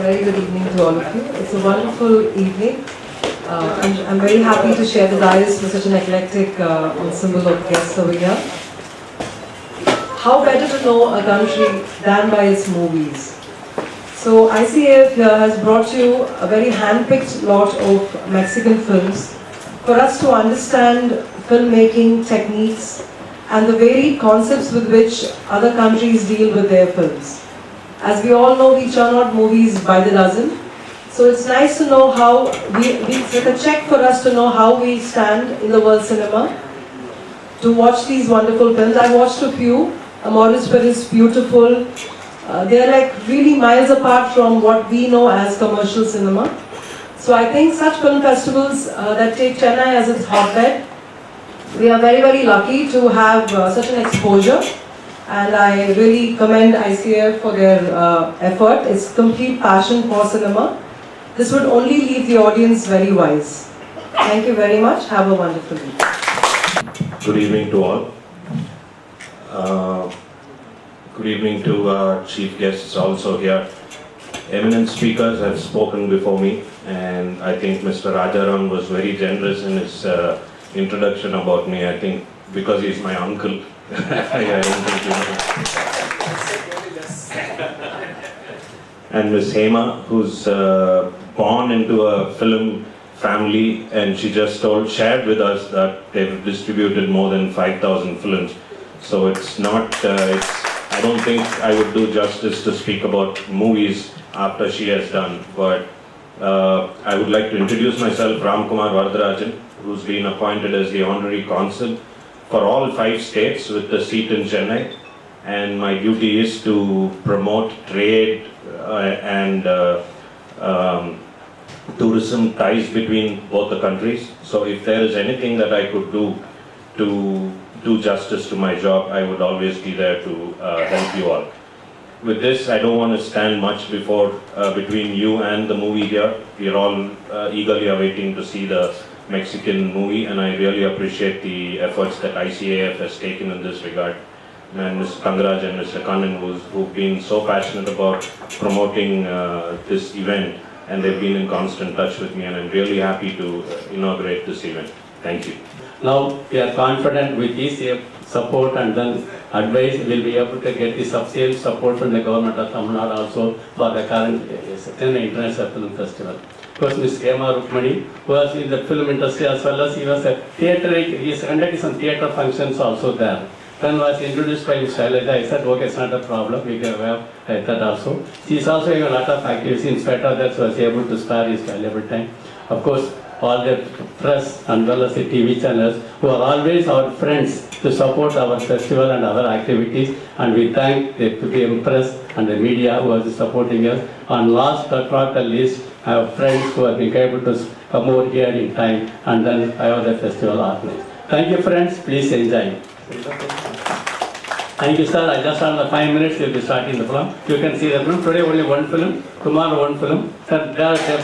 very good evening to all of you. It's a wonderful evening. I'm very happy to share the dais with such an eclectic ensemble of guests over here. How better to know a country than by its movies? So ICAF here has brought you a very hand-picked lot of Mexican films for us to understand filmmaking techniques and the varied concepts with which other countries deal with their films. As we all know, we churn out movies by the dozen. So it's nice to know how, it's like a check for us to know how we stand in the world cinema, to watch these wonderful films. I watched a few. Amores Perez, beautiful. They're like really miles apart from what we know as commercial cinema. So I think such film festivals that take Chennai as its hotbed, we are very, very lucky to have such an exposure. And I really commend ICAF for their effort. It's complete passion for cinema. This would only leave the audience very wise. Thank you very much. Have a wonderful week. Good evening to all. Good evening to our chief guests also here. Eminent speakers have spoken before me, and I think Mr. Rajaram was very generous in his introduction about me. I think because he's my uncle. I don't think you know. And Miss Hema, who's born into a film family, and she just shared with us that they've distributed more than 5,000 films. So it's not, I don't think I would do justice to speak about movies after she has done, but I would like to introduce myself, Ram Kumar Varadarajan, who's been appointed as the Honorary Consul for all 5 states with the seat in Chennai, and my duty is to promote trade and tourism ties between both the countries. So if there is anything that I could do to do justice to my job, I would always be there to help you all. With this, I don't want to stand much between you and the movie here. We are all eagerly awaiting to see the Mexican movie, and I really appreciate the efforts that ICAF has taken in this regard. And Mr. Kangaraj and Mr. Kannan, who've been so passionate about promoting this event, and they've been in constant touch with me, and I'm really happy to inaugurate this event. Thank you. Now we are confident with this support and then advice, we'll be able to get the substantial support from the government of Tamil Nadu also for the current International Film Festival. Of course, Ms. Hema Rukmani, who was in the film industry as well as he was a theatre, he has conducted some theatre functions also there. When was introduced by Ms. Shailaja, I said, okay, it's not a problem, we can have that also. She is also having a lot of activities, in spite of that, so was able to spare his valuable time. Of course, all the press and well as the TV channels who are always our friends to support our festival and our activities, and we thank the press and the media who are supporting us. And last but not the least, I have friends who have been able to come over here in time and then I have the festival organized. Thank you friends, please enjoy. Thank you sir, I just have the 5 minutes, we will be starting the film. You can see the film, today only 1 film, tomorrow 1 film. Sir,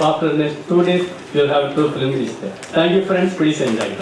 after the next 2 days, you will have 2 films. Thank you friends, please enjoy.